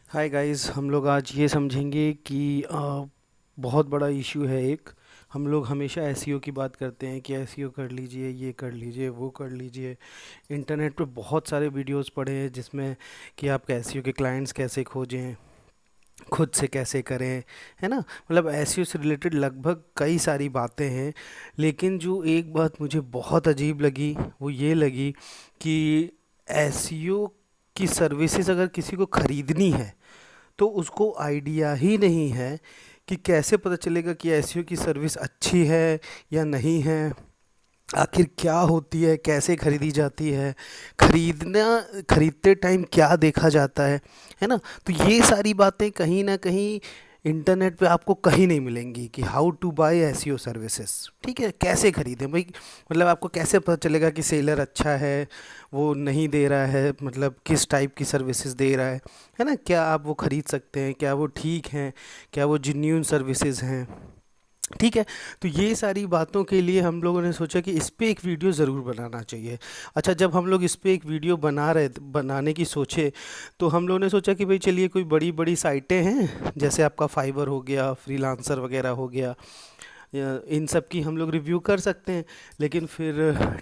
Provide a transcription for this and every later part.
Hi guys, हम लोग आज ये समझेंगे कि बहुत बड़ा इशू है एक। हम लोग हमेशा एसईओ की बात करते हैं कि एसईओ कर लीजिए, ये कर लीजिए, वो कर लीजिए। इंटरनेट पे बहुत सारे वीडियोस पड़े हैं जिसमें कि आप एसईओ के क्लाइंट्स कैसे खोजें, खुद से कैसे करें, है ना। मतलब एसईओ से रिलेटेड लगभग कई सारी बातें हैं। लेकिन जो एक बात मुझे बहुत अजीब लगी वो ये लगी कि एसईओ की सर्विसेज अगर किसी को ख़रीदनी है तो उसको आइडिया ही नहीं है कि कैसे पता चलेगा कि एसईओ की सर्विस अच्छी है या नहीं है, आखिर क्या होती है, कैसे खरीदी जाती है, खरीदना खरीदते टाइम क्या देखा जाता है ना। तो ये सारी बातें कहीं ना कहीं इंटरनेट पे आपको कहीं नहीं मिलेंगी कि how to buy SEO services. ठीक है, कैसे खरीदें भाई। मतलब आपको कैसे पता चलेगा कि सेलर अच्छा है, वो नहीं दे रहा है, मतलब किस टाइप की सर्विसेज दे रहा है ना। क्या आप वो खरीद सकते हैं, क्या वो ठीक हैं, क्या वो जेन्युइन सर्विसेज हैं। ठीक है। तो ये सारी बातों के लिए हम लोगों ने सोचा कि इस पे एक वीडियो ज़रूर बनाना चाहिए। अच्छा, जब हम लोग इस पे एक वीडियो बनाने की सोचे तो हम लोगों ने सोचा कि भाई चलिए कोई बड़ी बड़ी साइटें हैं जैसे आपका फाइवर हो गया, फ्रीलांसर वगैरह हो गया, इन सब की हम लोग रिव्यू कर सकते हैं। लेकिन फिर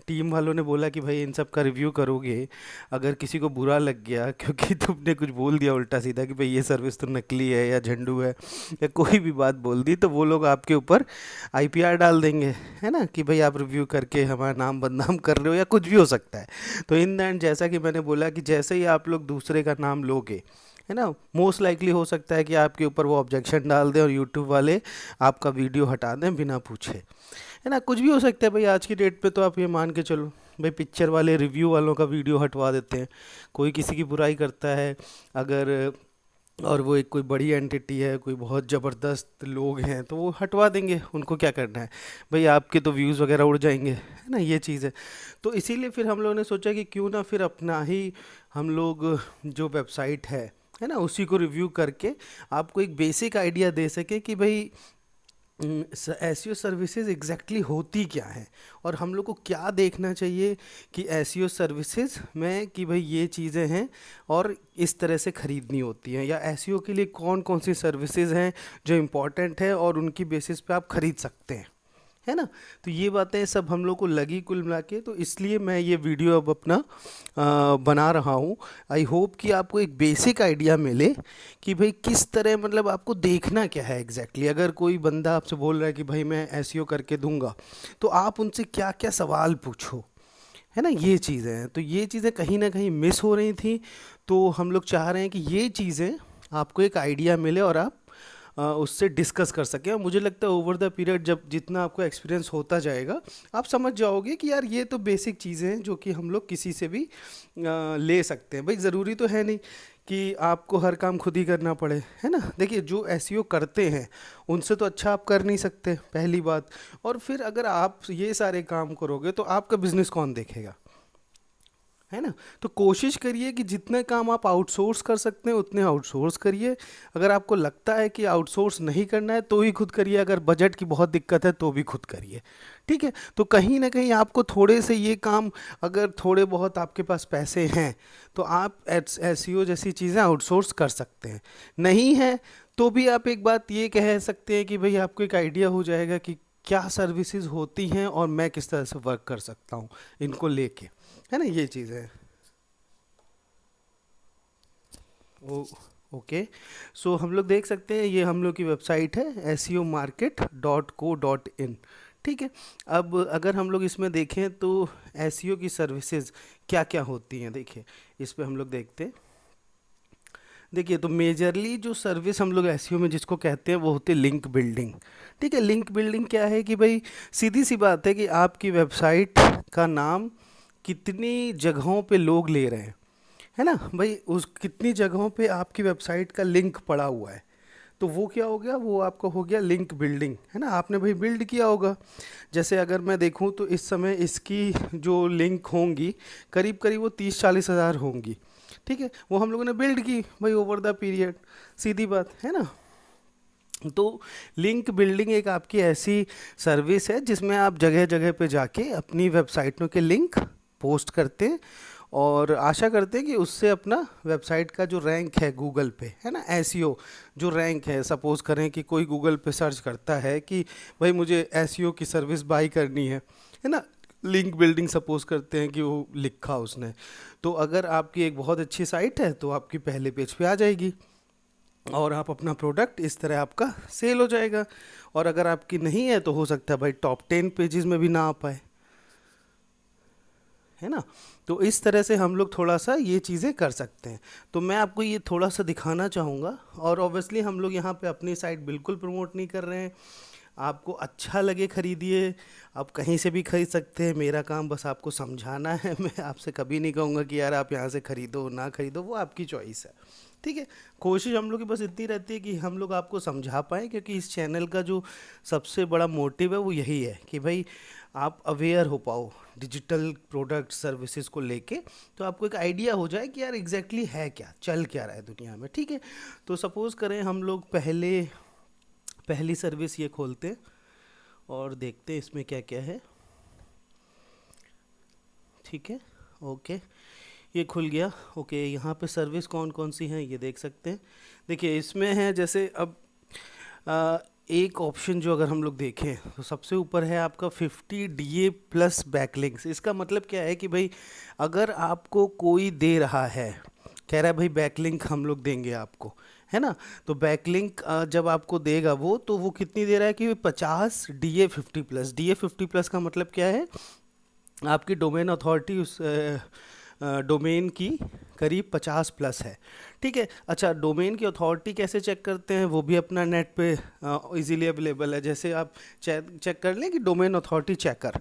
टीम वालों ने बोला कि भाई इन सब का रिव्यू करोगे, अगर किसी को बुरा लग गया क्योंकि तुमने कुछ बोल दिया उल्टा सीधा कि भाई ये सर्विस तो नकली है या झंडू है या कोई भी बात बोल दी, तो वो लोग आपके ऊपर आईपीआर डाल देंगे, है ना, कि भाई आप रिव्यू करके हमारा नाम बदनाम कर रहे हो या कुछ भी हो सकता है। तो इन द एंड जैसा कि मैंने बोला कि जैसे ही आप लोग दूसरे का नाम लोगे, है ना, मोस्ट लाइकली हो सकता है कि आपके ऊपर वो ऑब्जेक्शन डाल दें और यूट्यूब वाले आपका वीडियो हटा दें बिना पूछे, है ना। कुछ भी हो सकता है भाई, आज की डेट पे तो आप ये मान के चलो भाई पिक्चर वाले रिव्यू वालों का वीडियो हटवा देते हैं। कोई किसी की बुराई करता है अगर, और वो एक कोई बड़ी एंटिटी है, कोई बहुत ज़बरदस्त लोग हैं, तो वो हटवा देंगे, उनको क्या करना है भाई, आपके तो व्यूज़ वगैरह उड़ जाएंगे, है ना, ये चीज़ है। तो इसीलिए फिर हम लोगों ने सोचा कि क्यों ना फिर अपना ही हम लोग जो वेबसाइट है ना, उसी को रिव्यू करके आपको एक बेसिक आइडिया दे सके कि भाई एसईओ सर्विसेज एग्जैक्टली होती क्या है और हम लोग को क्या देखना चाहिए कि एसईओ सर्विसेज में कि भाई ये चीज़ें हैं और इस तरह से ख़रीदनी होती हैं, या एसईओ के लिए कौन कौन सी सर्विसेज हैं जो इम्पोर्टेंट है और उनकी बेसिस पे आप ख़रीद सकते हैं, है ना। तो ये बातें सब हम लोग को लगी कुल मिला के, तो इसलिए मैं ये वीडियो अब अपना बना रहा हूँ। आई होप कि आपको एक बेसिक आइडिया मिले कि भाई किस तरह, मतलब आपको देखना क्या है एग्जैक्टली। अगर कोई बंदा आपसे बोल रहा है कि भाई मैं एसईओ करके दूंगा, तो आप उनसे क्या क्या सवाल पूछो, है ना। ये चीज़ें हैं, तो ये चीज़ें कहीं ना कहीं मिस हो रही थी। तो हम लोग चाह रहे हैं कि ये चीज़ें आपको एक आइडिया मिले और आप उससे डिस्कस कर सकें। और मुझे लगता है ओवर द पीरियड जब जितना आपको एक्सपीरियंस होता जाएगा, आप समझ जाओगे कि यार ये तो बेसिक चीज़ें हैं जो कि हम लोग किसी से भी ले सकते हैं। भाई ज़रूरी तो है नहीं कि आपको हर काम खुद ही करना पड़े, है ना। देखिए जो एसईओ करते हैं उनसे तो अच्छा आप कर नहीं सकते, पहली बात। और फिर अगर आप ये सारे काम करोगे तो आपका बिजनेस कौन देखेगा, है ना। तो कोशिश करिए कि जितने काम आप आउटसोर्स कर सकते हैं उतने आउटसोर्स करिए। अगर आपको लगता है कि आउटसोर्स नहीं करना है तो ही खुद करिए, अगर बजट की बहुत दिक्कत है तो भी खुद करिए। ठीक है। तो कहीं ना कहीं आपको थोड़े से ये काम, अगर थोड़े बहुत आपके पास पैसे हैं तो आप एसईओ जैसी चीज़ें आउटसोर्स कर सकते हैं। नहीं है तो भी आप एक बात ये कह सकते हैं कि भाई आपको एक आइडिया हो जाएगा कि क्या सर्विसेज होती हैं और मैं किस तरह से वर्क कर सकता हूँ इनको लेके, है ना, ये चीज़ है। ओ ओके। सो हम लोग देख सकते हैं, ये हम लोग की वेबसाइट है SEOmarket.co.in। ठीक है। अब अगर हम लोग इसमें देखें तो एसईओ की सर्विसेज क्या क्या होती हैं, देखिए इस पे हम लोग देखते हैं। देखिए तो मेजरली जो सर्विस हम लोग एसईओ में जिसको कहते हैं वो होती है लिंक बिल्डिंग। ठीक है। लिंक बिल्डिंग क्या है कि भाई सीधी सी बात है कि आपकी वेबसाइट का नाम कितनी जगहों पे लोग ले रहे हैं, है ना भाई, उस कितनी जगहों पे आपकी वेबसाइट का लिंक पड़ा हुआ है। तो वो क्या हो गया, वो आपका हो गया लिंक बिल्डिंग, है ना। आपने भाई बिल्ड किया होगा। जैसे अगर मैं देखूं तो इस समय इसकी जो लिंक होंगी करीब करीब वो 30-40 हज़ार होंगी। ठीक है। वो हम लोगों ने बिल्ड की भाई ओवर द पीरियड, सीधी बात है ना। तो लिंक बिल्डिंग एक आपकी ऐसी सर्विस है जिसमें आप जगह जगह पे जाके अपनी वेबसाइटों के लिंक पोस्ट करते हैं और आशा करते हैं कि उससे अपना वेबसाइट का जो रैंक है गूगल पे, है ना, एसईओ जो रैंक है, सपोज़ करें कि कोई गूगल पे सर्च करता है कि भाई मुझे एसईओ की सर्विस बाई करनी है ना, लिंक बिल्डिंग सपोज़ करते हैं कि वो लिखा उसने, तो अगर आपकी एक बहुत अच्छी साइट है तो आपकी पहले पेज पे आ जाएगी और आप अपना प्रोडक्ट इस तरह आपका सेल हो जाएगा। और अगर आपकी नहीं है तो हो सकता है भाई टॉप 10 पेजेस में भी ना आ पाए, है ना। तो इस तरह से हम लोग थोड़ा सा ये चीज़ें कर सकते हैं। तो मैं आपको ये थोड़ा सा दिखाना चाहूँगा, और ऑब्वियसली हम लोग यहाँ पे अपनी साइट बिल्कुल प्रमोट नहीं कर रहे हैं। आपको अच्छा लगे खरीदिए, आप कहीं से भी खरीद सकते हैं, मेरा काम बस आपको समझाना है। मैं आपसे कभी नहीं कहूँगा कि यार आप यहाँ से खरीदो ना खरीदो, वो आपकी चॉइस है, ठीक है। कोशिश हम लोग की बस इतनी रहती है कि हम लोग आपको समझा पाएँ, क्योंकि इस चैनल का जो सबसे बड़ा मोटिव है वो यही है कि भाई आप अवेयर हो पाओ डिजिटल प्रोडक्ट सर्विसेज को लेके, तो आपको एक आइडिया हो जाए कि यार एग्जैक्टली है क्या, चल क्या रहा है दुनिया में, ठीक है। तो सपोज़ करें हम लोग पहली सर्विस ये खोलते हैं और देखते हैं इसमें क्या क्या है, ठीक है। ओके, ये खुल गया। ओके, यहाँ पे सर्विस कौन कौन सी हैं ये देख सकते हैं। देखिए इसमें है जैसे अब आ, एक ऑप्शन जो अगर हम लोग देखें तो सबसे ऊपर है आपका 50 डीए प्लस बैकलिंक्स। इसका मतलब क्या है कि भाई अगर आपको कोई दे रहा है, कह रहा है भाई बैकलिंक हम लोग देंगे आपको, है ना, तो बैकलिंक जब आपको देगा वो, तो वो कितनी दे रहा है कि 50 डीए 50 प्लस। डीए 50 प्लस का मतलब क्या है, आपकी डोमेन अथॉरिटी उस डोमेन की करीब 50 प्लस है, ठीक है। अच्छा, डोमेन की अथॉरिटी कैसे चेक करते हैं, वो भी अपना नेट पे इजीली अवेलेबल है। जैसे आप चेक कर लें कि डोमेन अथॉरिटी चेकर,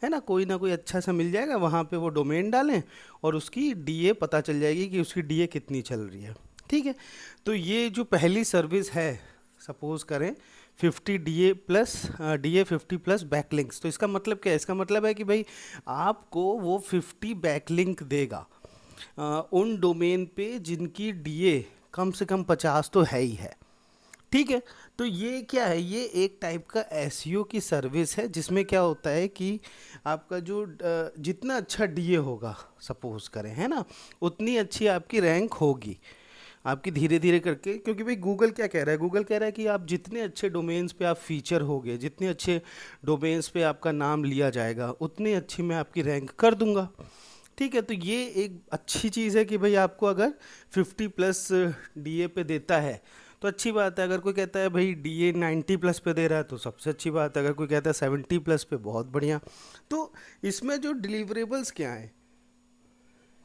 है ना कोई अच्छा सा मिल जाएगा, वहाँ पे वो डोमेन डालें और उसकी डीए पता चल जाएगी कि उसकी डीए कितनी चल रही है, ठीक है। तो ये जो पहली सर्विस है, सपोज करें 50 डीए 50 प्लस बैकलिंक्स, तो इसका मतलब क्या है, इसका मतलब है कि भाई आपको वो 50 बैकलिंक देगा उन डोमेन पे जिनकी डीए कम से कम 50 तो है ही है, ठीक है। तो ये क्या है, ये एक टाइप का एसईओ की सर्विस है, जिसमें क्या होता है कि आपका जो जितना अच्छा डीए होगा सपोज करें, है ना, उतनी अच्छी आपकी रैंक होगी आपकी धीरे धीरे करके। क्योंकि भाई गूगल क्या कह रहा है, गूगल कह रहा है कि आप जितने अच्छे डोमेन्स पे आप फीचर होगे, जितने अच्छे डोमेन्स पे आपका नाम लिया जाएगा, उतनी अच्छी मैं आपकी रैंक कर दूंगा, ठीक है। तो ये एक अच्छी चीज़ है कि भाई आपको अगर 50 प्लस डीए पे देता है तो अच्छी बात है। अगर कोई कहता है भाई डीए 90 प्लस पे दे रहा है तो सबसे अच्छी बात है। अगर कोई कहता है 70 प्लस पे, बहुत बढ़िया। तो इसमें जो डिलीवरेबल्स क्या हैं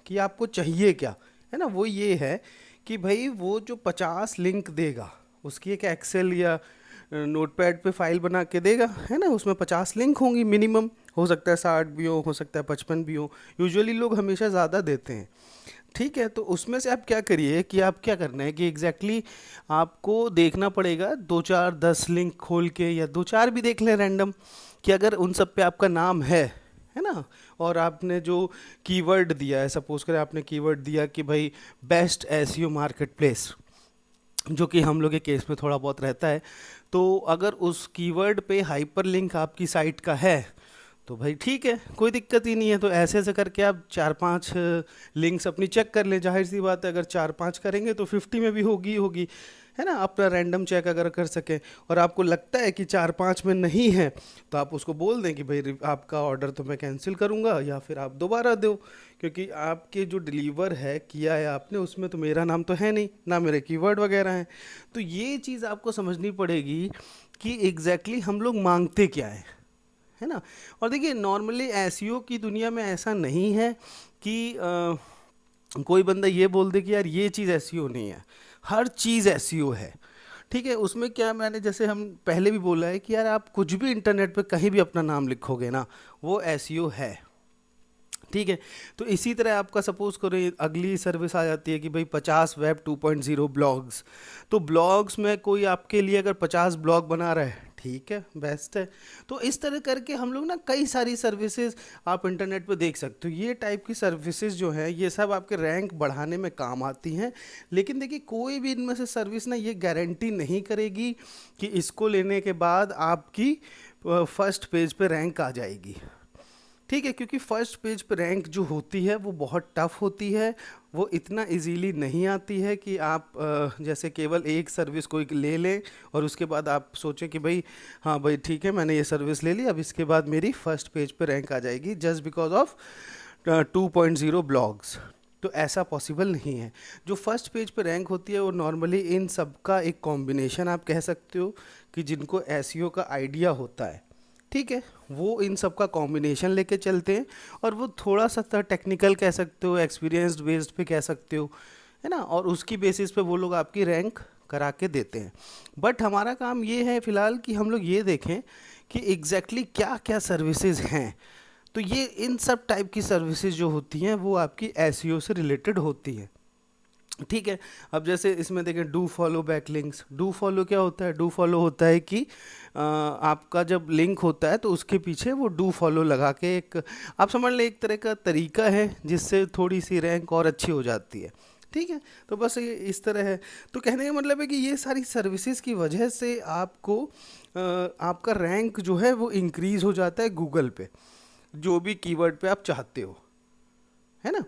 कि आपको चाहिए क्या, है ना, वो ये है कि भाई वो जो 50 लिंक देगा उसकी एक एक्सेल या नोटपैड पे फाइल बना के देगा, है ना, उसमें 50 लिंक होंगी मिनिमम, हो सकता है 60 भी हो सकता है 55 भी हो, यूजुअली लोग हमेशा ज़्यादा देते हैं, ठीक है। तो उसमें से आप क्या करिए कि आप क्या करना है कि एग्जैक्टली आपको देखना पड़ेगा 2 4 10 लिंक खोल के, या 2 4 भी देख लें रैंडम, कि अगर उन सब पे आपका नाम है ना, और आपने जो कीवर्ड दिया है, सपोज करें आपने कीवर्ड दिया कि भाई बेस्ट एसईओ मार्केट प्लेस, जो कि हम लोग के केस में थोड़ा बहुत रहता है, तो अगर उस कीवर्ड पे हाइपरलिंक आपकी साइट का है तो भाई ठीक है, कोई दिक्कत ही नहीं है। तो ऐसे ऐसे करके आप 4 5 लिंक्स अपनी चेक कर लें। जाहिर सी बात है अगर 4 5 करेंगे तो 50 में भी होगी ही होगी, है ना। अपना रैंडम चेक अगर कर सकें और आपको लगता है कि 4 5 में नहीं है तो आप उसको बोल दें कि भाई आपका ऑर्डर तो मैं कैंसिल करूँगा, या फिर आप दोबारा दो, क्योंकि आपके जो डिलीवर है किया है आपने उसमें तो मेरा नाम तो है नहीं, ना मेरे कीवर्ड वगैरह हैं। तो ये चीज़ आपको समझनी पड़ेगी कि एग्जैक्टली हम लोग मांगते क्या है ना। और देखिए नॉर्मली एसईओ की दुनिया में ऐसा नहीं है कि कोई बंदा ये बोल दे कि यार ये चीज़ एसईओ नहीं है, हर चीज़ एसईओ है, ठीक है। उसमें क्या, मैंने जैसे हम पहले भी बोला है कि यार आप कुछ भी इंटरनेट पे कहीं भी अपना नाम लिखोगे ना, वो एसईओ है, ठीक है। तो इसी तरह आपका सपोज करो अगली सर्विस आ जाती है कि भाई 50 वेब 2.0 ब्लॉग्स। तो ब्लॉग्स में कोई आपके लिए अगर 50 ब्लॉग बना रहा है, ठीक है, बेस्ट है। तो इस तरह करके हम लोग ना कई सारी सर्विसेज आप इंटरनेट पे देख सकते हो। ये टाइप की सर्विसेज जो है ये सब आपके रैंक बढ़ाने में काम आती हैं। लेकिन देखिए कोई भी इनमें से सर्विस ना ये गारंटी नहीं करेगी कि इसको लेने के बाद आपकी फर्स्ट पेज पे रैंक आ जाएगी, ठीक है, क्योंकि फर्स्ट पेज पे रैंक जो होती है वो बहुत टफ होती है, वो इतना इजीली नहीं आती है कि आप जैसे केवल एक सर्विस कोई ले लें और उसके बाद आप सोचें कि भाई हाँ भाई ठीक है मैंने ये सर्विस ले ली, अब इसके बाद मेरी फर्स्ट पेज पे रैंक आ जाएगी जस्ट बिकॉज ऑफ 2.0 ब्लॉग्स। तो ऐसा पॉसिबल नहीं है। जो फर्स्ट पेज पे रैंक होती है वो नॉर्मली इन सब का एक कॉम्बिनेशन आप कह सकते हो, कि जिनको एसईओ का आइडिया होता है, ठीक है, वो इन सब का कॉम्बिनेशन लेके चलते हैं, और वो थोड़ा सा टेक्निकल कह सकते हो, एक्सपीरियंस्ड बेस्ड पे कह सकते हो, है ना, और उसकी बेसिस पे वो लोग आपकी रैंक करा के देते हैं। बट हमारा काम ये है फ़िलहाल कि हम लोग ये देखें कि एग्जैक्टली क्या क्या सर्विसेज हैं। तो ये इन सब टाइप की सर्विसेज जो होती हैं वो आपकी एसईओ से रिलेटेड होती हैं, ठीक है। अब जैसे इसमें देखें do follow backlinks. Do follow क्या होता है? डू फॉलो होता है कि आपका जब लिंक होता है तो उसके पीछे वो डू फॉलो लगा के एक, आप समझ लें, एक तरह का तरीका है जिससे थोड़ी सी रैंक और अच्छी हो जाती है, ठीक है। तो बस ये इस तरह है। तो कहने का मतलब है कि ये सारी सर्विसेज की वजह से आपको आपका रैंक जो है वो इंक्रीज़ हो जाता है गूगल पे, जो भी कीवर्ड पे आप चाहते हो, है ना।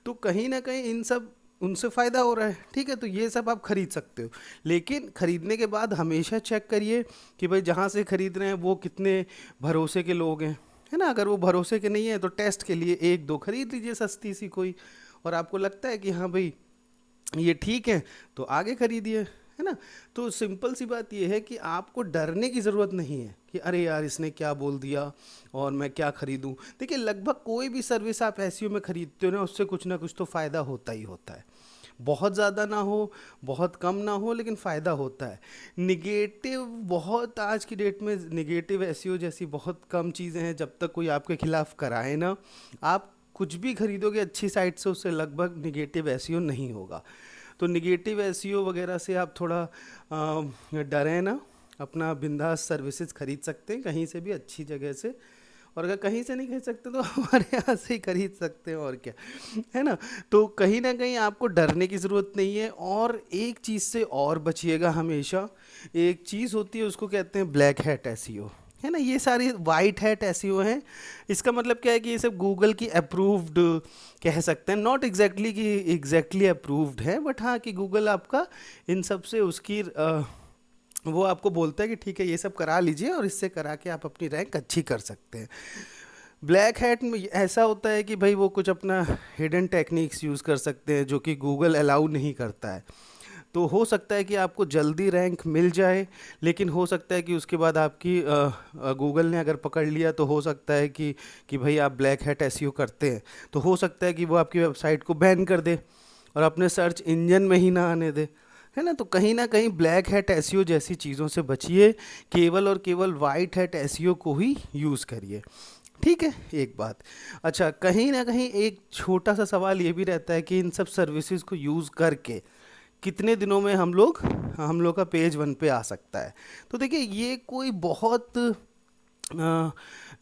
तो कहीं ना कहीं इन सब उनसे फ़ायदा हो रहा है, ठीक है। तो ये सब आप खरीद सकते हो, लेकिन ख़रीदने के बाद हमेशा चेक करिए कि भाई जहाँ से ख़रीद रहे हैं वो कितने भरोसे के लोग हैं, है ना। अगर वो भरोसे के नहीं है तो टेस्ट के लिए एक दो खरीद लीजिए सस्ती सी कोई, और आपको लगता है कि हाँ भाई ये ठीक है तो आगे खरीदिए, है ना। तो सिंपल सी बात ये है कि आपको डरने की ज़रूरत नहीं है कि अरे यार इसने क्या बोल दिया और मैं क्या खरीदूं। देखिए लगभग कोई भी सर्विस आप एसईओ में खरीदते हो ना, उससे कुछ ना कुछ तो फ़ायदा होता ही होता है। बहुत ज़्यादा ना हो, बहुत कम ना हो, लेकिन फ़ायदा होता है। निगेटिव बहुत, आज की डेट में निगेटिव एसईओ जैसी बहुत कम चीज़ें हैं, जब तक कोई आपके खिलाफ कराए ना, आप कुछ भी खरीदोगे अच्छी साइट से उससे लगभग निगेटिव एसईओ नहीं होगा। तो निगेटिव एसईओ वगैरह से आप थोड़ा डरें ना, अपना बिंदास सर्विसेज खरीद सकते हैं कहीं से भी, अच्छी जगह से। और अगर कहीं से नहीं खरीद सकते तो हमारे यहाँ से ही खरीद सकते हैं, और क्या, है ना। तो कहीं ना कहीं आपको डरने की ज़रूरत नहीं है। और एक चीज़ से और बचिएगा हमेशा, एक चीज़ होती है उसको कहते हैं ब्लैक हैट एसईओ, है ना। ये सारी वाइट हैट एसईओ हैं। इसका मतलब क्या है कि ये सब गूगल की अप्रूव्ड कह सकते हैं, नॉट एग्जैक्टली कि एग्जैक्टली अप्रूव्ड है, बट हाँ कि गूगल आपका इन सब से उसकी वो आपको बोलता है कि ठीक है ये सब करा लीजिए और इससे करा के आप अपनी रैंक अच्छी कर सकते हैं। ब्लैक हैट में ऐसा होता है कि भाई वो कुछ अपना हिडन टेक्निक्स यूज़ कर सकते हैं जो कि गूगल अलाउ नहीं करता है। तो हो सकता है कि आपको जल्दी रैंक मिल जाए, लेकिन हो सकता है कि उसके बाद आपकी गूगल ने अगर पकड़ लिया तो हो सकता है कि भाई आप ब्लैक हैट एसईओ करते हैं, तो हो सकता है कि वो आपकी वेबसाइट को बैन कर दे और अपने सर्च इंजन में ही ना आने दे, है ना। तो कहीं ना कहीं ब्लैक हैट एसईओ जैसी चीज़ों से बचिए, केवल और केवल वाइट हैट एसईओ को ही यूज़ करिए, ठीक है। एक बात, अच्छा, कहीं ना कहीं एक छोटा सा सवाल ये भी रहता है कि इन सब सर्विसेज को यूज़ करके कितने दिनों में हम लोग का पेज 1 पे आ सकता है। तो देखिए ये कोई बहुत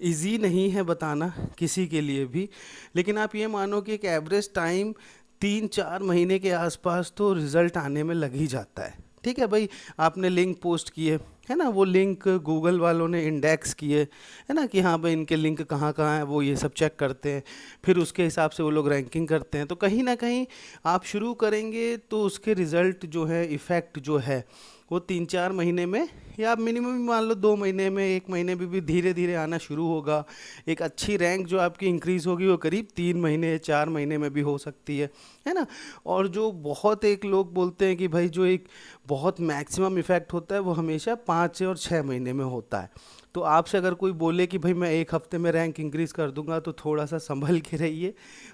इजी नहीं है बताना किसी के लिए भी, लेकिन आप ये मानो कि एक एवरेज टाइम 3-4 महीने के आसपास तो रिज़ल्ट आने में लग ही जाता है, ठीक है भाई। आपने लिंक पोस्ट किए, है ना, वो लिंक गूगल वालों ने इंडेक्स किए, है ना, कि हाँ भाई इनके लिंक कहाँ कहाँ हैं, वो ये सब चेक करते हैं, फिर उसके हिसाब से वो लोग रैंकिंग करते हैं। तो कहीं ना कहीं आप शुरू करेंगे तो उसके रिज़ल्ट जो है, इफ़ेक्ट जो है, वो 3-4 महीने में, या आप मिनिमम मान लो 2 महीने में, 1 महीने में भी धीरे धीरे आना शुरू होगा। एक अच्छी रैंक जो आपकी इंक्रीज़ होगी वो करीब 3 महीने 4 महीने में भी हो सकती है ना। और जो बहुत एक लोग बोलते हैं कि भाई जो एक बहुत मैक्सिमम इफ़ेक्ट होता है वो हमेशा 5 और 6 महीने में होता है। तो आपसे अगर कोई बोले कि भाई मैं 1 हफ्ते में रैंक इंक्रीज़ कर दूंगा, तो थोड़ा सा संभल के रहिए।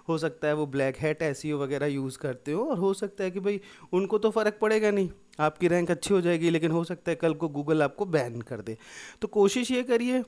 हो सकता है वो ब्लैक हैट एसईओ वगैरह यूज़ करते हो, और हो सकता है कि भाई उनको तो फ़र्क पड़ेगा नहीं, आपकी रैंक अच्छी हो जाएगी, लेकिन हो सकता है कल को गूगल आपको बैन कर दे। तो कोशिश ये करिए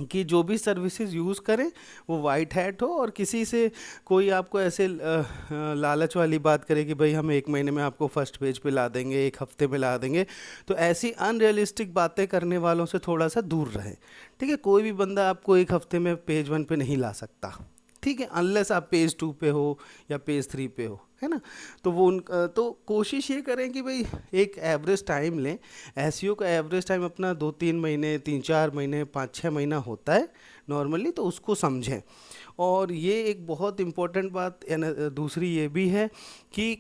कि जो भी सर्विसेज यूज़ करें वो वाइट हैट हो, और किसी से कोई आपको ऐसे लालच वाली बात करे कि भाई हम 1 महीने में आपको फर्स्ट पेज पे ला देंगे, 1 हफ्ते में ला देंगे, तो ऐसी अनरियलिस्टिक बातें करने वालों से थोड़ा सा दूर रहें, ठीक है। कोई भी बंदा आपको 1 हफ्ते में पेज 1 पे नहीं ला सकता, ठीक है, अनलेस आप पेज 2 पे हो या पेज 3 पे हो, है ना। तो तो कोशिश ये करें कि भाई एक एवरेज टाइम लें। एसईओ का एवरेज टाइम अपना 2-3 महीने, 3-4 महीने, 5-6 महीना होता है, नॉर्मली, तो उसको समझें। और ये एक बहुत इम्पोर्टेंट बात दूसरी ये भी है कि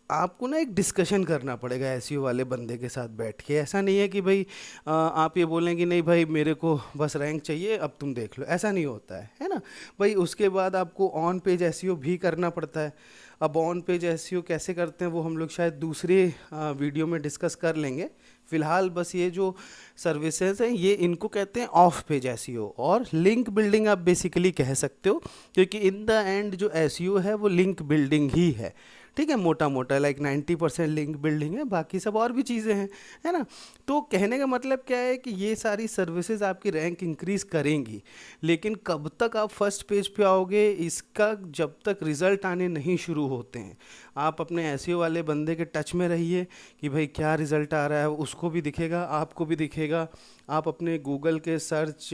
आपको ना एक डिस्कशन करना पड़ेगा एसईओ वाले बंदे के साथ बैठ के। ऐसा नहीं है कि भाई आप ये बोलें कि नहीं भाई मेरे को बस रैंक चाहिए, अब तुम देख लो, ऐसा नहीं होता है ना भाई। उसके बाद आपको ऑन पेज एसईओ भी करना पड़ता है। अब ऑन पेज एसईओ कैसे करते हैं वो हम लोग शायद दूसरे वीडियो में डिस्कस कर लेंगे। फिलहाल बस ये जो सर्विसेज हैं ये इनको कहते हैं ऑफ पेज एसईओ, और लिंक बिल्डिंग आप बेसिकली कह सकते हो, क्योंकि इन द एंड जो एसईओ है वो लिंक बिल्डिंग ही है। ठीक है, मोटा मोटा लाइक 90% लिंक बिल्डिंग है, बाकी सब और भी चीज़ें हैं, है ना। तो कहने का मतलब क्या है कि ये सारी सर्विसेज आपकी रैंक इंक्रीज़ करेंगी, लेकिन कब तक आप फर्स्ट पेज पे आओगे इसका जब तक रिज़ल्ट आने नहीं शुरू होते हैं। आप अपने एसईओ वाले बंदे के टच में रहिए कि भाई क्या रिज़ल्ट आ रहा है, उसको भी दिखेगा, आपको भी दिखेगा। आप अपने गूगल के सर्च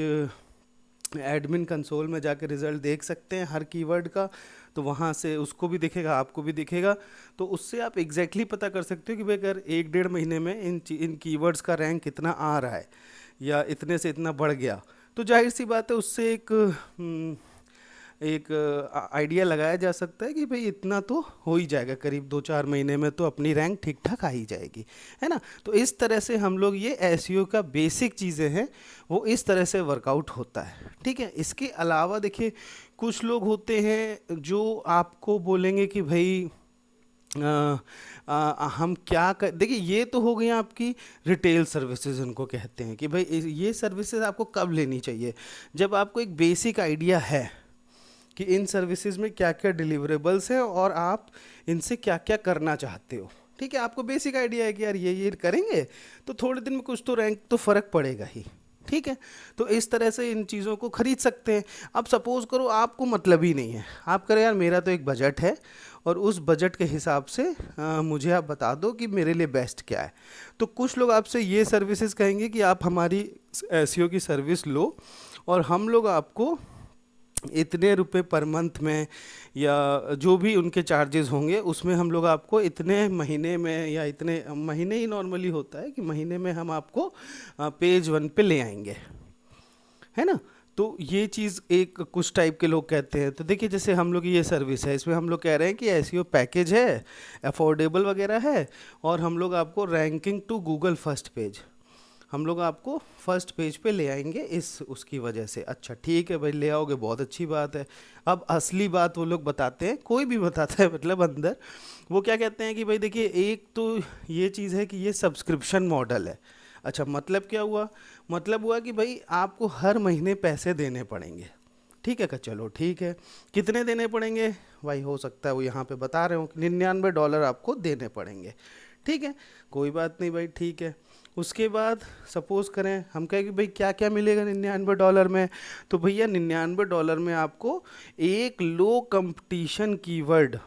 एडमिन कंसोल में जाके रिज़ल्ट देख सकते हैं हर कीवर्ड का, तो वहाँ से उसको भी दिखेगा, आपको भी दिखेगा। तो उससे आप एग्जैक्टली पता कर सकते हो कि भाई अगर 1 डेढ़ महीने में इन कीवर्ड्स का रैंक कितना आ रहा है या इतने से इतना बढ़ गया, तो जाहिर सी बात है उससे एक आइडिया लगाया जा सकता है कि भाई इतना तो हो ही जाएगा, करीब 2-4 महीने में तो अपनी रैंक ठीक ठाक आ ही जाएगी, है ना। तो इस तरह से हम लोग ये एसईओ का बेसिक चीज़ें हैं वो इस तरह से वर्कआउट होता है। ठीक है, इसके अलावा देखिए कुछ लोग होते हैं जो आपको बोलेंगे कि भाई हम क्या कर, देखिए ये तो हो गई आपकी रिटेल सर्विसेज, उनको कहते हैं कि भाई ये सर्विसेज आपको कब लेनी चाहिए, जब आपको एक बेसिक आइडिया है कि इन सर्विसेज में क्या क्या डिलीवरेबल्स हैं और आप इनसे क्या क्या करना चाहते हो। ठीक है, आपको बेसिक आइडिया है कि यार ये करेंगे तो थोड़े दिन में कुछ तो रैंक तो फ़र्क पड़ेगा ही। ठीक है, तो इस तरह से इन चीज़ों को खरीद सकते हैं। अब सपोज़ करो आपको मतलब ही नहीं है, आप करें यार मेरा तो एक बजट है और उस बजट के हिसाब से मुझे आप बता दो कि मेरे लिए बेस्ट क्या है। तो कुछ लोग आपसे ये सर्विसेज कहेंगे कि आप हमारी एसईओ की सर्विस लो और हम लोग आपको इतने रुपए पर मंथ में या जो भी उनके चार्जेस होंगे उसमें हम लोग आपको इतने महीने में, या इतने महीने ही नॉर्मली होता है कि महीने में हम आपको पेज 1 पे ले आएंगे, है ना। तो ये चीज़ एक कुछ टाइप के लोग कहते हैं। तो देखिए जैसे हम लोग की ये सर्विस है, इसमें हम लोग कह रहे हैं कि एसईओ पैकेज है, अफोर्डेबल वगैरह है, और हम लोग आपको ranking to Google first page, हम लोग आपको फर्स्ट पेज पे ले आएंगे इस उसकी वजह से। अच्छा ठीक है भाई, ले आओगे, बहुत अच्छी बात है। अब असली बात वो लोग बताते हैं, कोई भी बताता है मतलब अंदर, वो क्या कहते हैं कि भाई देखिए एक तो ये चीज़ है कि ये सब्सक्रिप्शन मॉडल है। अच्छा मतलब क्या हुआ, मतलब हुआ कि भाई आपको हर महीने पैसे देने पड़ेंगे। ठीक है, चलो ठीक है, कितने देने पड़ेंगे भाई, हो सकता है वो यहाँ पे बता रहे हो $99 आपको देने पड़ेंगे। ठीक है, कोई बात नहीं भाई, ठीक है। उसके बाद सपोज़ करें हम कहें कि भाई क्या क्या मिलेगा $99 में, तो भैया $99 में आपको एक लो कंपटीशन कीवर्ड,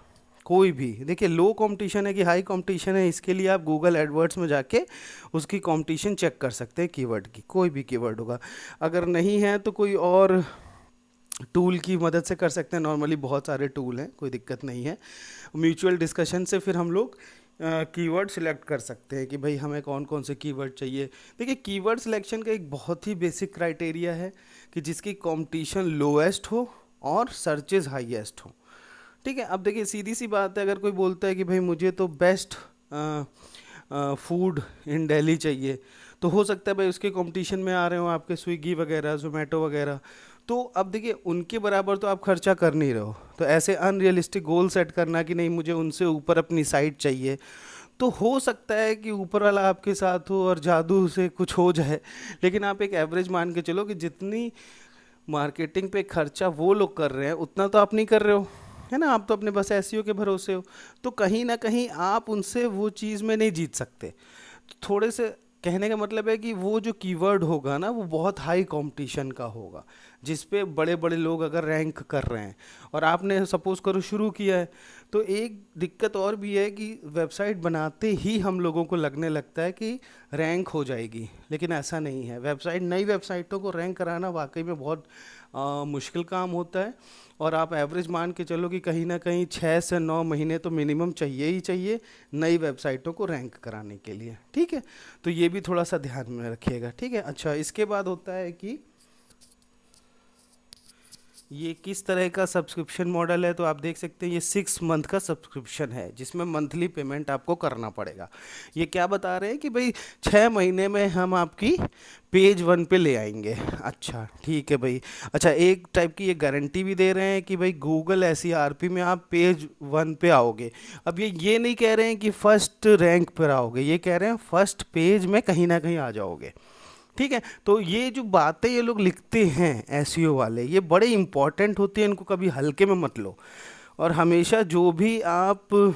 कोई भी, देखिए लो कंपटीशन है कि हाई कंपटीशन है, इसके लिए आप गूगल एडवर्ड्स में जाके उसकी कंपटीशन चेक कर सकते हैं कीवर्ड की, कोई भी कीवर्ड होगा। अगर नहीं है तो कोई और टूल की मदद से कर सकते हैं, नॉर्मली बहुत सारे टूल हैं, कोई दिक्कत नहीं है। म्यूचुअल डिस्कशन से फिर हम लोग कीवर्ड सिलेक्ट कर सकते हैं कि भाई हमें कौन कौन से कीवर्ड चाहिए। देखिए कीवर्ड सिलेक्शन का एक बहुत ही बेसिक क्राइटेरिया है कि जिसकी कंपटीशन लोएस्ट हो और सर्चेज हाईएस्ट हो। ठीक है, अब देखिए सीधी सी बात है, अगर कोई बोलता है कि भाई मुझे तो बेस्ट फूड इन दिल्ली चाहिए, तो हो सकता है भाई उसके कंपटीशन में आ रहे हो आपके स्विगी वगैरह, जोमेटो वगैरह, तो अब देखिए उनके बराबर तो आप खर्चा कर नहीं रहे हो। तो ऐसे अनरियलिस्टिक गोल सेट करना कि नहीं मुझे उनसे ऊपर अपनी साइट चाहिए, तो हो सकता है कि ऊपर वाला आपके साथ हो और जादू से कुछ हो जाए, लेकिन आप एक एवरेज मान के चलो कि जितनी मार्केटिंग पे खर्चा वो लोग कर रहे हैं उतना तो आप नहीं कर रहे हो, है ना। आप तो अपने बस एसईओ के भरोसे हो, तो कहीं ना कहीं आप उनसे वो चीज़ में नहीं जीत सकते। तो थोड़े से कहने का मतलब है कि वो जो कीवर्ड होगा ना वो बहुत हाई कंपटीशन का होगा, जिस पे बड़े बड़े लोग अगर रैंक कर रहे हैं और आपने सपोज़ करो शुरू किया है, तो एक दिक्कत और भी है कि वेबसाइट बनाते ही हम लोगों को लगने लगता है कि रैंक हो जाएगी, लेकिन ऐसा नहीं है। नई वेबसाइटों को रैंक कराना वाकई में बहुत मुश्किल काम होता है, और आप एवरेज मान के चलो कि कहीं ना कहीं 6 से 9 महीने तो मिनिमम चाहिए ही चाहिए नई वेबसाइटों को रैंक कराने के लिए। ठीक है, तो ये भी थोड़ा सा ध्यान में रखिएगा। ठीक है, अच्छा इसके बाद होता है कि ये किस तरह का सब्सक्रिप्शन मॉडल है, तो आप देख सकते हैं ये 6 मंथ का सब्सक्रिप्शन है जिसमें मंथली पेमेंट आपको करना पड़ेगा। ये क्या बता रहे हैं कि भाई 6 महीने में हम आपकी पेज 1 पे ले आएंगे। अच्छा ठीक है भाई। अच्छा, एक टाइप की ये गारंटी भी दे रहे हैं कि भाई गूगल SERP में आप पेज 1 पे आओगे। अब ये नहीं कह रहे हैं कि फर्स्ट रैंक पर आओगे, ये कह रहे हैं फर्स्ट पेज में कहीं ना कहीं आ जाओगे। ठीक है, तो ये जो बातें ये लोग लिखते हैं एसईओ वाले, ये बड़े इंपॉर्टेंट होती हैं, इनको कभी हल्के में मत लो। और हमेशा जो भी आप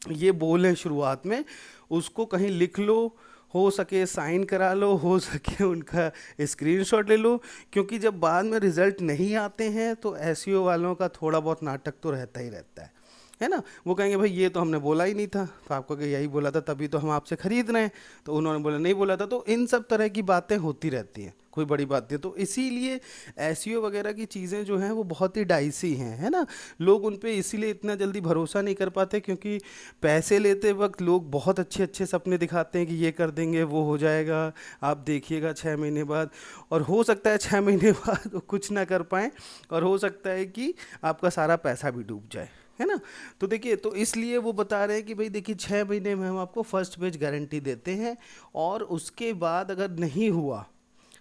ये बोलें शुरुआत में, उसको कहीं लिख लो, हो सके साइन करा लो, हो सके उनका स्क्रीनशॉट ले लो, क्योंकि जब बाद में रिजल्ट नहीं आते हैं तो एसईओ वालों का थोड़ा बहुत नाटक तो रहता ही रहता है ना। वो कहेंगे भाई ये तो हमने बोला ही नहीं था, तो आपको कि यही बोला था तभी तो हम आपसे खरीद रहे हैं, तो उन्होंने बोला नहीं बोला था। तो इन सब तरह की बातें होती रहती हैं, कोई बड़ी बात नहीं। तो इसीलिए एसईओ वगैरह की चीज़ें जो हैं वो बहुत ही डाइसी हैं, है ना। लोग उन पे इसीलिए इतना जल्दी भरोसा नहीं कर पाते, क्योंकि पैसे लेते वक्त लोग बहुत अच्छे अच्छे सपने दिखाते हैं कि ये कर देंगे, वो हो जाएगा, आप देखिएगा 6 महीने बाद। और हो सकता है 6 महीने बाद वो कुछ ना कर पाएँ, और हो सकता है कि आपका सारा पैसा भी डूब जाए, है ना। तो देखिए, तो इसलिए वो बता रहे हैं कि भाई देखिए 6 महीने में हम आपको फर्स्ट पेज गारंटी देते हैं, और उसके बाद अगर नहीं हुआ,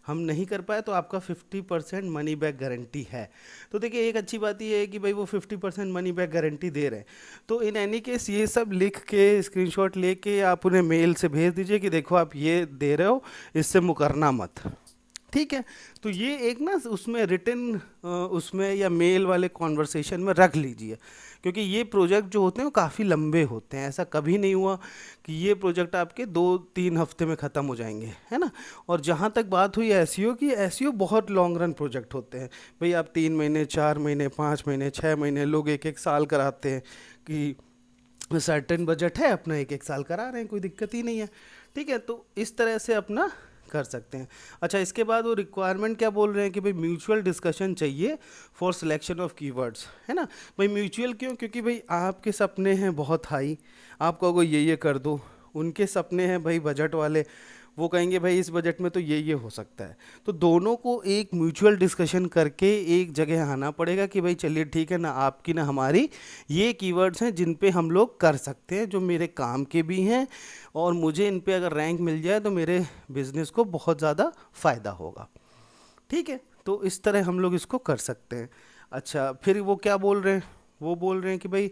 हम नहीं कर पाए, तो आपका 50% मनी बैक गारंटी है। तो देखिए एक अच्छी बात ये है कि भाई वो 50% मनी बैक गारंटी दे रहे हैं। तो इन एनी केस ये सब लिख के स्क्रीनशॉट लेके आप उन्हें मेल से भेज दीजिए कि देखो आप ये दे रहे हो, इससे मुकरना मत। ठीक है, तो ये एक ना उसमें रिटन उसमें या मेल वाले कॉन्वर्सेशन में रख लीजिए, क्योंकि ये प्रोजेक्ट जो होते हैं वो काफ़ी लंबे होते हैं। ऐसा कभी नहीं हुआ कि ये प्रोजेक्ट आपके 2-3 हफ्ते में ख़त्म हो जाएंगे, है ना। और जहाँ तक बात हुई एसईओ की, एसईओ बहुत लॉन्ग रन प्रोजेक्ट होते हैं भाई। आप 3 महीने, 4 महीने, 5 महीने, 6 महीने, लोग 1-1 साल कराते हैं कि सर्टेन बजट है अपना, 1-1 साल करा रहे हैं, कोई दिक्कत ही नहीं है। ठीक है, तो इस तरह से अपना कर सकते हैं। अच्छा, इसके बाद वो रिक्वायरमेंट क्या बोल रहे हैं कि भाई म्यूचुअल डिस्कशन चाहिए फॉर सिलेक्शन ऑफ कीवर्ड्स, है ना। भाई म्यूचुअल क्यों? क्योंकि भाई आपके सपने हैं बहुत हाई, आप कहोगे ये कर दो, उनके सपने हैं भाई बजट वाले, वो कहेंगे भाई इस बजट में तो ये हो सकता है। तो दोनों को एक म्यूचुअल डिस्कशन करके एक जगह आना पड़ेगा कि भाई चलिए ठीक है ना, आपकी ना हमारी ये कीवर्ड्स हैं जिन पे हम लोग कर सकते हैं, जो मेरे काम के भी हैं, और मुझे इन पे अगर रैंक मिल जाए तो मेरे बिजनेस को बहुत ज़्यादा फ़ायदा होगा। ठीक है, तो इस तरह हम लोग इसको कर सकते हैं। अच्छा, फिर वो क्या बोल रहे हैं? वो बोल रहे हैं कि भाई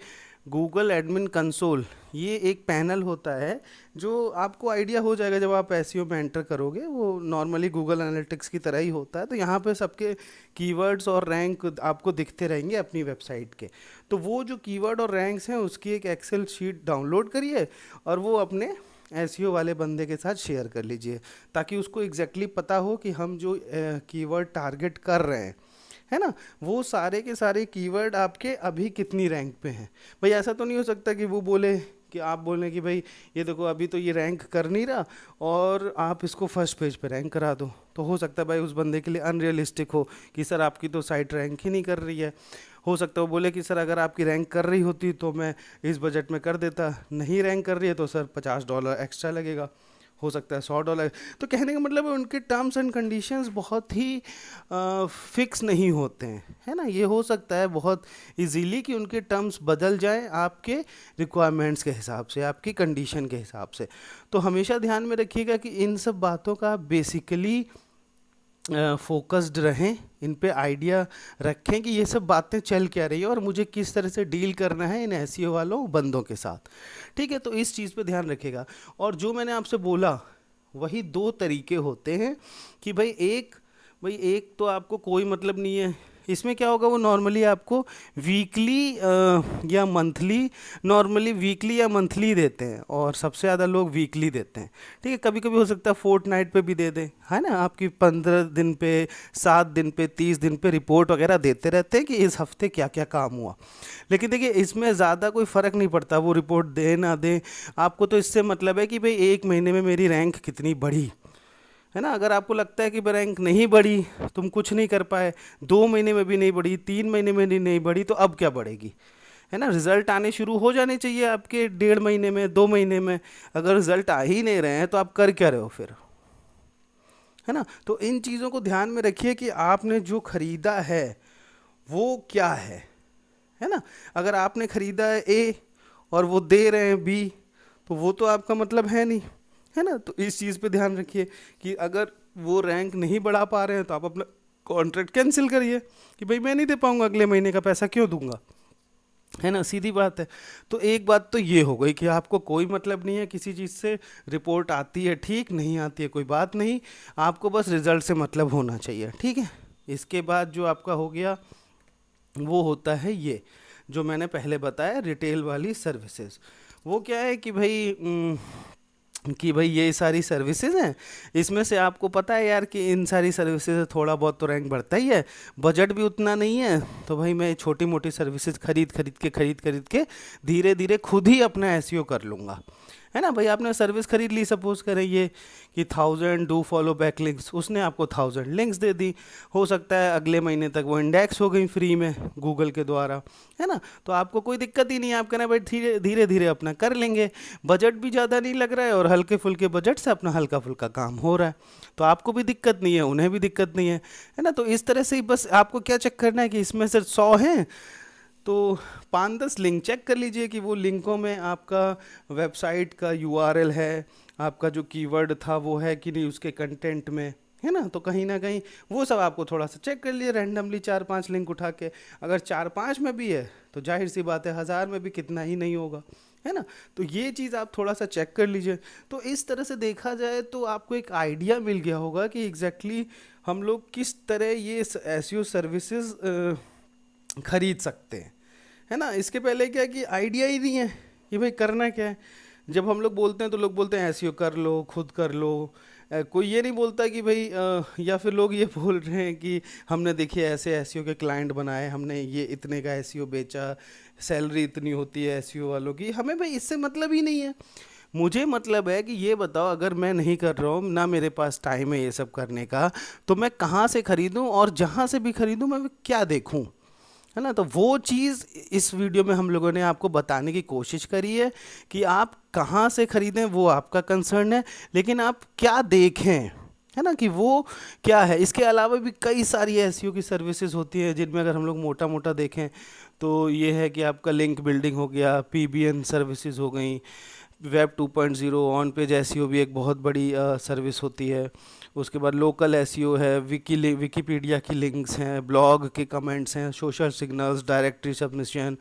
गूगल एडमिन कंसोल, ये एक पैनल होता है जो आपको आइडिया हो जाएगा जब आप एसईओ में एंटर करोगे। वो नॉर्मली गूगल एनालिटिक्स की तरह ही होता है। तो यहाँ पे सबके कीवर्ड्स और रैंक आपको दिखते रहेंगे अपनी वेबसाइट के। तो वो जो कीवर्ड और रैंक्स हैं उसकी एक एक्सेल शीट डाउनलोड करिए, और वो अपने एसईओ वाले बंदे के साथ शेयर कर लीजिए, ताकि उसको एग्जैक्टली पता हो कि हम जो कीवर्ड टारगेट कर रहे हैं, है ना, वो सारे के सारे कीवर्ड आपके अभी कितनी रैंक पे हैं। भाई ऐसा तो नहीं हो सकता कि वो बोले कि आप बोलें कि भाई ये देखो अभी तो ये रैंक कर नहीं रहा और आप इसको फर्स्ट पेज पे रैंक करा दो। तो हो सकता है भाई उस बंदे के लिए अनरियलिस्टिक हो कि सर आपकी तो साइट रैंक ही नहीं कर रही है। हो सकता है वो बोले कि सर अगर आपकी रैंक कर रही होती तो मैं इस बजट में कर देता, नहीं रैंक कर रही है तो सर $50 एक्स्ट्रा लगेगा, हो सकता है $100। तो कहने का मतलब है उनके टर्म्स एंड कंडीशंस बहुत ही फिक्स नहीं होते हैं, है ना। ये हो सकता है बहुत इजीली कि उनके टर्म्स बदल जाएं आपके रिक्वायरमेंट्स के हिसाब से, आपकी कंडीशन के हिसाब से। तो हमेशा ध्यान में रखिएगा कि इन सब बातों का बेसिकली फोकस्ड रहें, इन पे आइडिया रखें कि ये सब बातें चल क्या रही है और मुझे किस तरह से डील करना है इन एसईओ वालों बंदों के साथ। ठीक है, तो इस चीज़ पे ध्यान रखिएगा। और जो मैंने आपसे बोला वही 2 तरीके होते हैं कि भाई एक तो आपको कोई मतलब नहीं है, इसमें क्या होगा, वो नॉर्मली आपको वीकली या मंथली, नॉर्मली वीकली या मंथली देते हैं, और सबसे ज़्यादा लोग वीकली देते हैं। ठीक है, कभी कभी हो सकता है फोर्टनाइट पे भी दे दें, है ना, आपकी 15 दिन पे, 7 दिन पे, 30 दिन पे रिपोर्ट वगैरह देते रहते हैं कि इस हफ्ते क्या क्या काम हुआ। लेकिन देखिए इसमें ज़्यादा कोई फ़र्क नहीं पड़ता वो रिपोर्ट दे ना दे, आपको तो इससे मतलब है कि भाई 1 महीने में मेरी रैंक कितनी बढ़ी, है ना। अगर आपको लगता है कि रैंक नहीं बढ़ी, तुम कुछ नहीं कर पाए, 2 महीने में भी नहीं बढ़ी, 3 महीने में भी नहीं बढ़ी, तो अब क्या बढ़ेगी, है ना। रिजल्ट आने शुरू हो जाने चाहिए आपके 1.5 महीने में, 2 महीने में। अगर रिजल्ट आ ही नहीं रहे हैं तो आप कर क्या रहे हो फिर, है ना। तो इन चीज़ों को ध्यान में रखिए कि आपने जो खरीदा है वो क्या है ना। अगर आपने खरीदा है ए और वो दे रहे हैं बी, तो वो तो आपका मतलब है नहीं, है ना। तो इस चीज़ पे ध्यान रखिए कि अगर वो रैंक नहीं बढ़ा पा रहे हैं तो आप अपना कॉन्ट्रैक्ट कैंसिल करिए कि भाई मैं नहीं दे पाऊंगा, अगले महीने का पैसा क्यों दूंगा, है ना, सीधी बात है। तो एक बात तो ये हो गई कि आपको कोई मतलब नहीं है किसी चीज़ से, रिपोर्ट आती है ठीक, नहीं आती है कोई बात नहीं, आपको बस रिजल्ट से मतलब होना चाहिए, ठीक है। इसके बाद जो आपका हो गया वो होता है ये जो मैंने पहले बताया, रिटेल वाली सर्विसेज। वो क्या है कि भाई ये सारी सर्विसेज हैं, इसमें से आपको पता है यार कि इन सारी सर्विसेज से थोड़ा बहुत तो रैंक बढ़ता ही है, बजट भी उतना नहीं है, तो भाई मैं छोटी मोटी सर्विसेज खरीद के धीरे धीरे खुद ही अपना एसईओ कर लूँगा, है ना। भाई आपने सर्विस खरीद ली, सपोज करें ये कि 1000 डू फॉलो बैक लिंक्स, उसने आपको 1000 लिंक्स दे दी, हो सकता है अगले महीने तक वो इंडेक्स हो गई फ्री में गूगल के द्वारा, है ना। तो आपको कोई दिक्कत ही नहीं है, आप कहना भाई धीरे धीरे धीरे अपना कर लेंगे, बजट भी ज़्यादा नहीं लग रहा है और हल्के फुल्के बजट से अपना हल्का फुल्का काम हो रहा है, तो आपको भी दिक्कत नहीं है, उन्हें भी दिक्कत नहीं है ना। तो इस तरह से ही बस आपको क्या चेक करना है कि इसमें से 100 हैं तो 5-10 लिंक चेक कर लीजिए कि वो लिंकों में आपका वेबसाइट का यूआरएल है, आपका जो कीवर्ड था वो है कि नहीं उसके कंटेंट में, है ना। तो कहीं ना कहीं वो सब आपको थोड़ा सा चेक कर लिए रैंडमली 4-5 लिंक उठा के, अगर 4-5 में भी है तो जाहिर सी बात है 1000 में भी कितना ही नहीं होगा, है ना। तो ये चीज़ आप थोड़ा सा चेक कर लीजिए। तो इस तरह से देखा जाए तो आपको एक आइडिया मिल गया होगा कि एग्जैक्टली हम लोग किस तरह ये एसईओ सर्विसेज खरीद सकते हैं, है ना। इसके पहले क्या कि आइडिया ही नहीं है कि भाई करना क्या है। जब हम लोग बोलते हैं तो लोग बोलते हैं एसईओ कर लो, खुद कर लो, कोई ये नहीं बोलता कि भाई या फिर लोग ये बोल रहे हैं कि हमने देखिए ऐसे एसईओ के क्लाइंट बनाए, हमने ये इतने का एसईओ बेचा, सैलरी इतनी होती है एसईओ वालों की। हमें भाई इससे मतलब ही नहीं है, मुझे मतलब है कि ये बताओ अगर मैं नहीं कर रहा हूँ ना, मेरे पास टाइम है ये सब करने का, तो मैं कहाँ से खरीदूँ, और जहाँ से भी खरीदूँ मैं क्या देखूँ, है ना। तो वो चीज़ इस वीडियो में हम लोगों ने आपको बताने की कोशिश करी है कि आप कहाँ से खरीदें वो आपका कंसर्न है, लेकिन आप क्या देखें, है ना, कि वो क्या है। इसके अलावा भी कई सारी एसईओ की सर्विसेज होती हैं जिनमें अगर हम लोग मोटा मोटा देखें तो ये है कि आपका लिंक बिल्डिंग हो गया, पीबीएन सर्विसेज हो गई, वेब 2.0, ऑन पेज एसईओ भी एक बहुत बड़ी सर्विस होती है। उसके बाद लोकल एसईओ है, विकीपीडिया की लिंक्स हैं, ब्लॉग के कमेंट्स हैं, social signals, directory submission.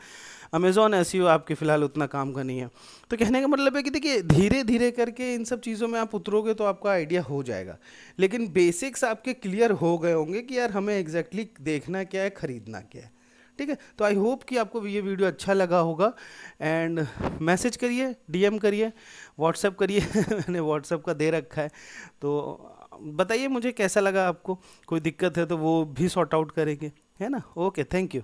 Amazon SEO आपके फ़िलहाल उतना काम का नहीं है। तो कहने का मतलब है कि देखिए धीरे धीरे करके इन सब चीज़ों में आप उतरोगे तो आपका आइडिया हो जाएगा, लेकिन बेसिक्स आपके क्लियर हो गए होंगे कि यार हमें एग्जैक्टली देखना क्या है, ख़रीदना क्या है, ठीक है। तो आई होप कि आपको ये वीडियो अच्छा लगा होगा, एंड मैसेज करिए, डीएम करिए, व्हाट्सएप करिए मैंने व्हाट्सएप का दे रखा है, तो बताइए मुझे कैसा लगा आपको, कोई दिक्कत है तो वो भी सॉर्ट आउट करेंगे, है ना। Okay, thank you.